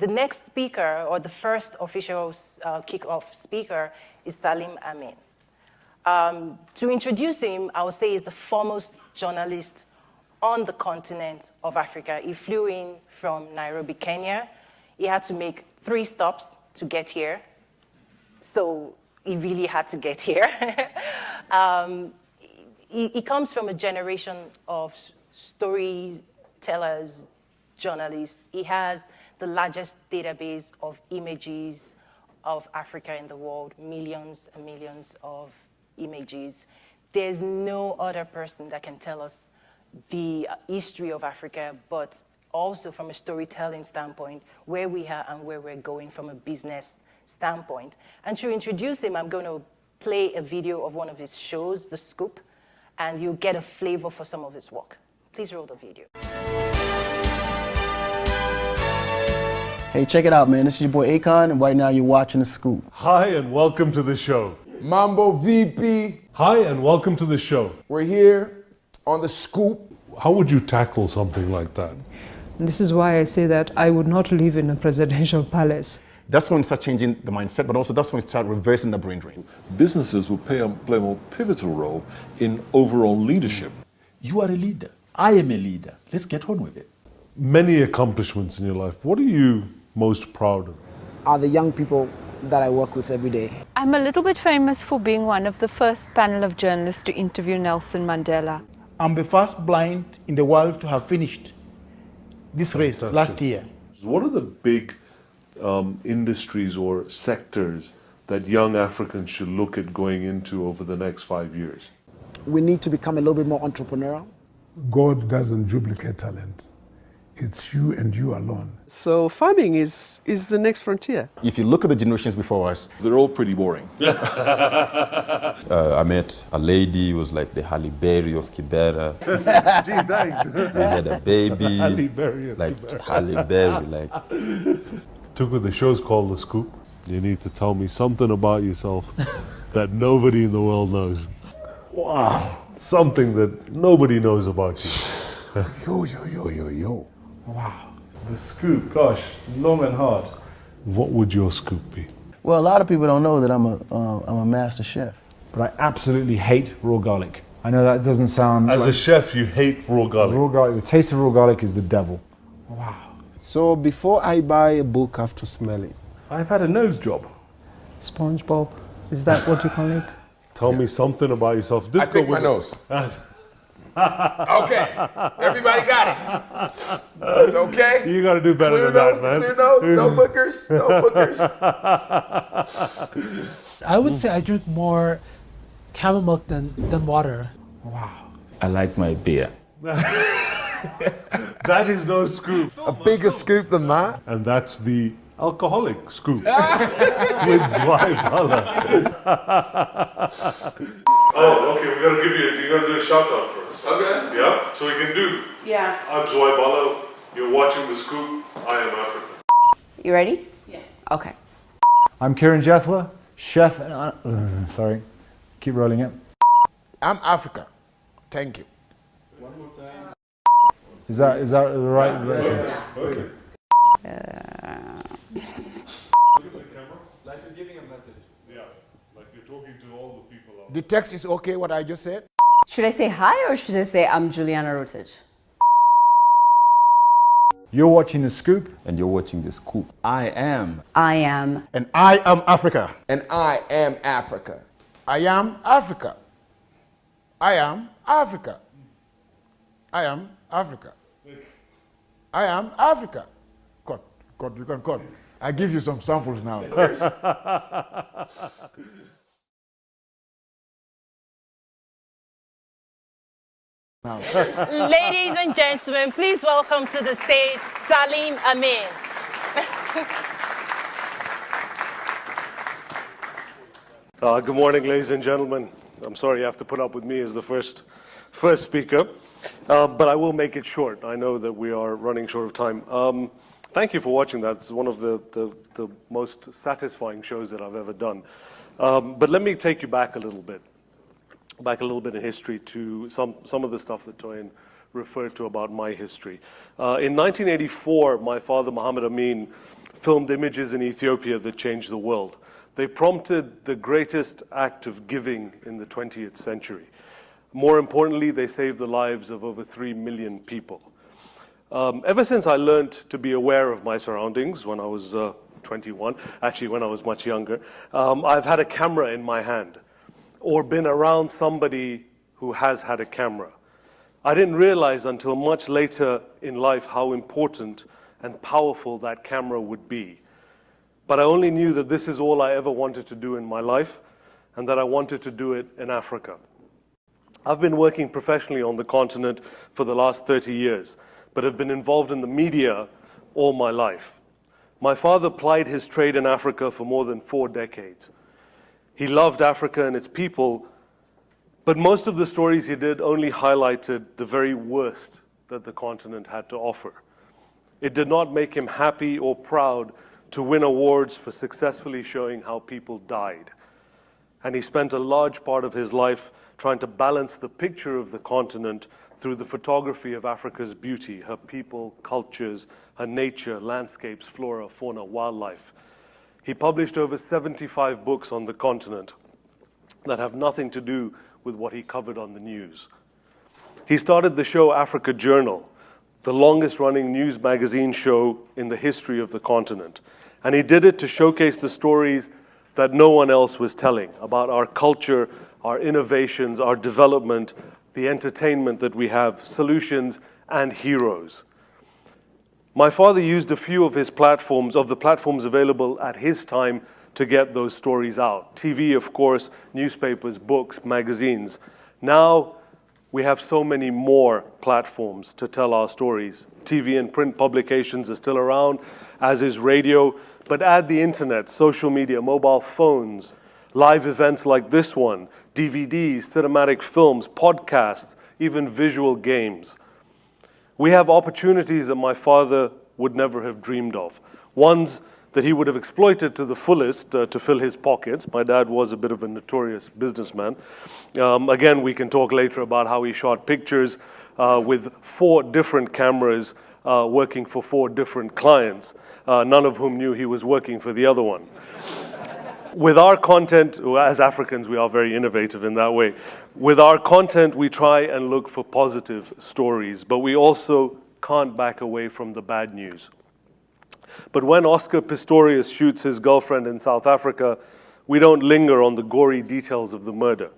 The next speaker, or the first official kick-off speaker, is Salim Amin. To introduce him, I would say he's the foremost journalist on the continent of Africa. He flew in from Nairobi, Kenya. He had to make 3 stops to get here. So he really had to get here. He comes from a generation of storytellers, journalists. He has the largest database of images of Africa in the world, millions and millions of images. There's no other person that can tell us the history of Africa, but also from a storytelling standpoint, where we are and where we're going from a business standpoint. And to introduce him, I'm going to play a video of one of his shows, The Scoop, and you'll get a flavor for some of his work. Please roll the video. Hey, check it out, man. This is your boy Akon, and right now you're watching The Scoop. Hi, and welcome to the show. Mambo VP. Hi, and welcome to the show. We're here on The Scoop. How would you tackle something like that? This is why I say that I would not live in a presidential palace. That's when we start changing the mindset, but also that's when we start reversing the brain drain. Businesses will play a more pivotal role in overall leadership. You are a leader. I am a leader. Let's get on with it. Many accomplishments in your life. What are you most proud of? Are the young people that I work with every day. I'm a little bit famous for being one of the first panel of journalists to interview Nelson Mandela. I'm the first blind in the world to have finished this race last year. What are the big industries or sectors that young Africans should look at going into over the next 5 years? We need to become a little bit more entrepreneurial. God doesn't duplicate talent. It's you and you alone. So farming is the next frontier. If you look at the generations before us, they're all pretty boring. I met a lady who was like the Halle Berry of Kibera. Gee, thanks. We had a baby. Halle Berry of like Kibera. Halle Berry, like. Tuku, the show's called The Scoop. You need to tell me something about yourself that nobody in the world knows. Wow. Something that nobody knows about you. Yo. Wow. The scoop, gosh, long and hard. What would your scoop be? Well, a lot of people don't know that I'm a master chef. But I absolutely hate raw garlic. I know that doesn't sound As a chef, you hate raw garlic. Raw garlic, the taste of raw garlic is the devil. Wow. So before I buy a book, I have to smell it. I've had a nose job. SpongeBob, is that what you call it? Tell me something about yourself. I picked my nose. Okay, everybody got it. Okay? You got to do better Clear than nose, that, man. Clear nose, no bookers, no bookers. I would say I drink more camel milk than water. Wow. I like my beer. That is no scoop. A bigger scoop than that. And that's the alcoholic scoop with Zweiballer. Oh, okay, you gotta do a shout out first. Okay. Yeah, so we can do. Yeah. I'm Zweiballer, you're watching The Scoop, I am Africa. You ready? Yeah. Okay. I'm Kieran Jethwa, chef and... sorry, keep rolling it. I'm Africa. Thank you. One more time. Is that the right? Yeah. Okay. Uh, Like you're giving a message. Yeah, like you're talking to all the people out The text is okay, what I just said? should I say hi or should I say I'm Juliana Rutich? You're watching The Scoop. And you're watching The Scoop. I am. and I am Africa. And I am Africa. I am Africa. I am Africa. I am Africa. I am Africa. Cut, you can cut. I give you some samples now. Ladies and gentlemen, please welcome to the stage Salim Amin. Good morning, ladies and gentlemen. I'm sorry you have to put up with me as the first speaker, but I will make it short. I know that we are running short of time. Thank you for watching that. It's one of the most satisfying shows that I've ever done. But let me take you back a little bit in history to some of the stuff that Toyin referred to about my history. In 1984, my father, Muhammad Amin, filmed images in Ethiopia that changed the world. They prompted the greatest act of giving in the 20th century. More importantly, they saved the lives of over 3 million people. Ever since I learned to be aware of my surroundings when I was 21, actually when I was much younger, I've had a camera in my hand or been around somebody who has had a camera. I didn't realize until much later in life how important and powerful that camera would be. But I only knew that this is all I ever wanted to do in my life and that I wanted to do it in Africa. I've been working professionally on the continent for the last 30 years, but have been involved in the media all my life. My father plied his trade in Africa for more than 4 decades. He loved Africa and its people, but most of the stories he did only highlighted the very worst that the continent had to offer. It did not make him happy or proud to win awards for successfully showing how people died. And he spent a large part of his life trying to balance the picture of the continent through the photography of Africa's beauty, her people, cultures, her nature, landscapes, flora, fauna, wildlife. He published over 75 books on the continent that have nothing to do with what he covered on the news. He started the show Africa Journal, the longest-running news magazine show in the history of the continent. And he did it to showcase the stories that no one else was telling about our culture, our innovations, our development, the entertainment that we have, solutions, and heroes. My father used a few of his platforms, of the platforms available at his time, to get those stories out. TV, of course, newspapers, books, magazines. Now, we have so many more platforms to tell our stories. TV and print publications are still around, as is radio, but add the internet, social media, mobile phones, live events like this one, DVDs, cinematic films, podcasts, even visual games. We have opportunities that my father would never have dreamed of. Ones that he would have exploited to the fullest to fill his pockets. My dad was a bit of a notorious businessman. Again, we can talk later about how he shot pictures with 4 different cameras working for 4 different clients, none of whom knew he was working for the other one. With our content, as Africans, we are very innovative in that way. With our content, we try and look for positive stories, but we also can't back away from the bad news. But when Oscar Pistorius shoots his girlfriend in South Africa, we don't linger on the gory details of the murder.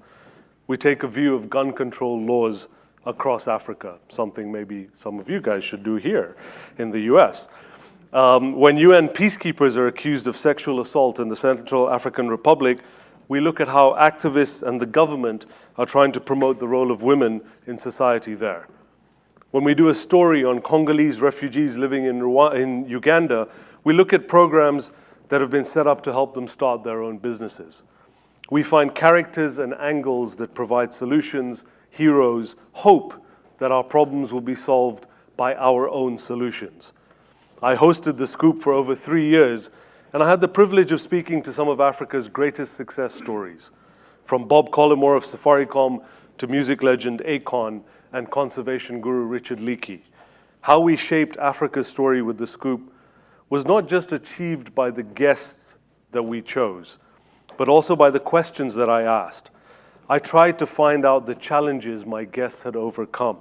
We take a view of gun control laws across Africa, something maybe some of you guys should do here in the US. When UN peacekeepers are accused of sexual assault in the Central African Republic, we look at how activists and the government are trying to promote the role of women in society there. When we do a story on Congolese refugees living in Uganda, we look at programs that have been set up to help them start their own businesses. We find characters and angles that provide solutions, heroes, hope that our problems will be solved by our own solutions. I hosted The Scoop for over 3 years, and I had the privilege of speaking to some of Africa's greatest success stories, from Bob Collymore of Safaricom to music legend Akon and conservation guru Richard Leakey. How we shaped Africa's story with The Scoop was not just achieved by the guests that we chose, but also by the questions that I asked. I tried to find out the challenges my guests had overcome,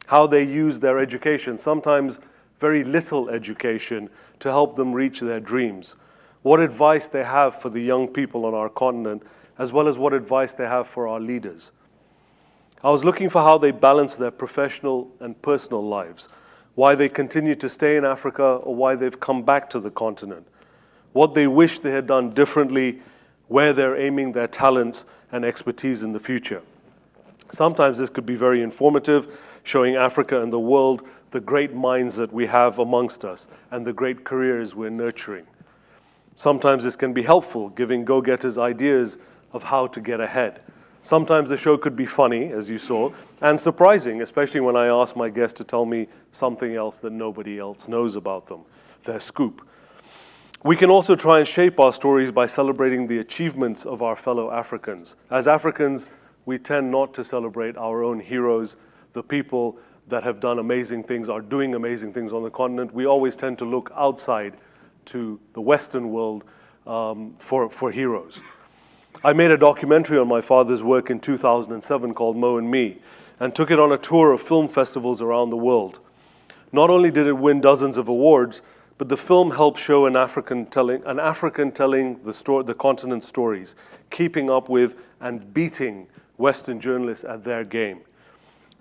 how they used their education, sometimes very little education, to help them reach their dreams, what advice they have for the young people on our continent, as well as what advice they have for our leaders. I was looking for how they balance their professional and personal lives, why they continue to stay in Africa or why they've come back to the continent, what they wish they had done differently, where they're aiming their talents and expertise in the future. Sometimes this could be very informative, showing Africa and the world the great minds that we have amongst us and the great careers we're nurturing. Sometimes this can be helpful, giving go-getters ideas of how to get ahead. Sometimes the show could be funny, as you saw, and surprising, especially when I ask my guests to tell me something else that nobody else knows about them, their scoop. We can also try and shape our stories by celebrating the achievements of our fellow Africans. As Africans, we tend not to celebrate our own heroes, the people that have done amazing things, are doing amazing things on the continent, we always tend to look outside to the Western world for heroes. I made a documentary on my father's work in 2007 called Mo and Me, and took it on a tour of film festivals around the world. Not only did it win dozens of awards, but the film helped show an African telling the continent's stories, keeping up with and beating Western journalists at their game.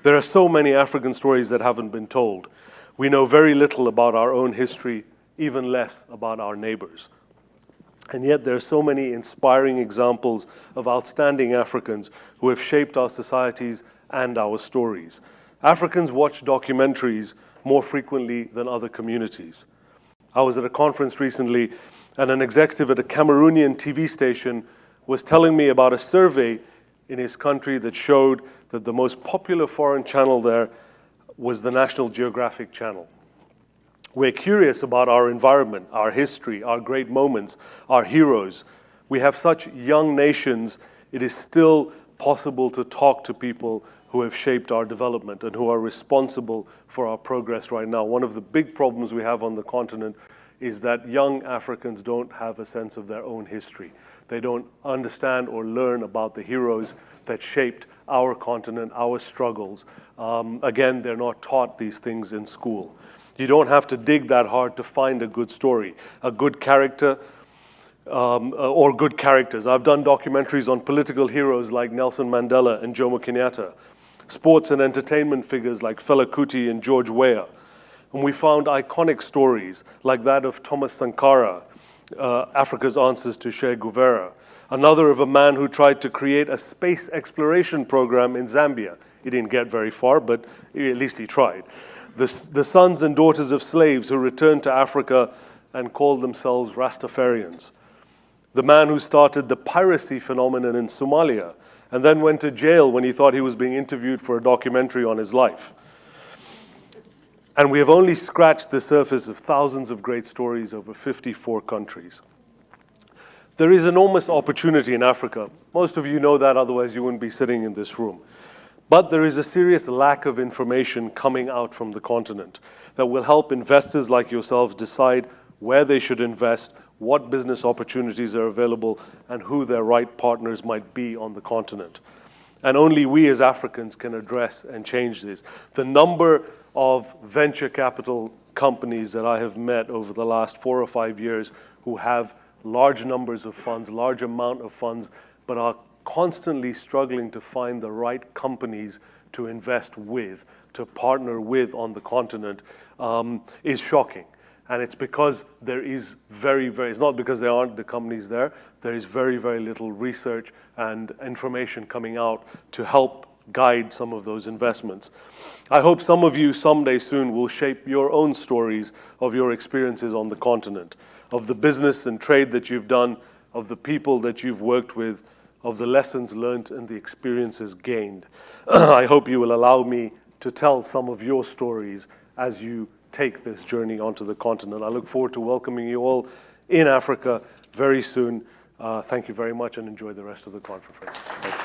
There are so many African stories that haven't been told. We know very little about our own history, even less about our neighbors. And yet there are so many inspiring examples of outstanding Africans who have shaped our societies and our stories. Africans watch documentaries more frequently than other communities. I was at a conference recently, and an executive at a Cameroonian TV station was telling me about a survey in his country that showed that the most popular foreign channel there was the National Geographic Channel. We're curious about our environment, our history, our great moments, our heroes. We have such young nations, it is still possible to talk to people who have shaped our development and who are responsible for our progress right now. One of the big problems we have on the continent is that young Africans don't have a sense of their own history. They don't understand or learn about the heroes that shaped our continent, our struggles. Again, they're not taught these things in school. You don't have to dig that hard to find a good story, a good character, or good characters. I've done documentaries on political heroes like Nelson Mandela and Jomo Kenyatta, sports and entertainment figures like Fela Kuti and George Weah. And we found iconic stories like that of Thomas Sankara, Africa's answers to Che Guevara, another of a man who tried to create a space exploration program in Zambia. He didn't get very far, but at least he tried. The sons and daughters of slaves who returned to Africa and called themselves Rastafarians. The man who started the piracy phenomenon in Somalia and then went to jail when he thought he was being interviewed for a documentary on his life. And we have only scratched the surface of thousands of great stories over 54 countries. There is enormous opportunity in Africa. Most of you know that, otherwise you wouldn't be sitting in this room. But there is a serious lack of information coming out from the continent that will help investors like yourselves decide where they should invest, what business opportunities are available, and who their right partners might be on the continent. And only we as Africans can address and change this. The number of venture capital companies that I have met over the last 4 or 5 years who have large numbers of funds, large amount of funds, but are constantly struggling to find the right companies to invest with, to partner with on the continent, is shocking. And it's because there is it's not because there aren't the companies there, there is very, very little research and information coming out to help guide some of those investments. I hope some of you someday soon will shape your own stories of your experiences on the continent, of the business and trade that you've done, of the people that you've worked with, of the lessons learned and the experiences gained. I hope you will allow me to tell some of your stories as you take this journey onto the continent. I look forward to welcoming you all in Africa very soon. Thank you very much and enjoy the rest of the conference. Thank you.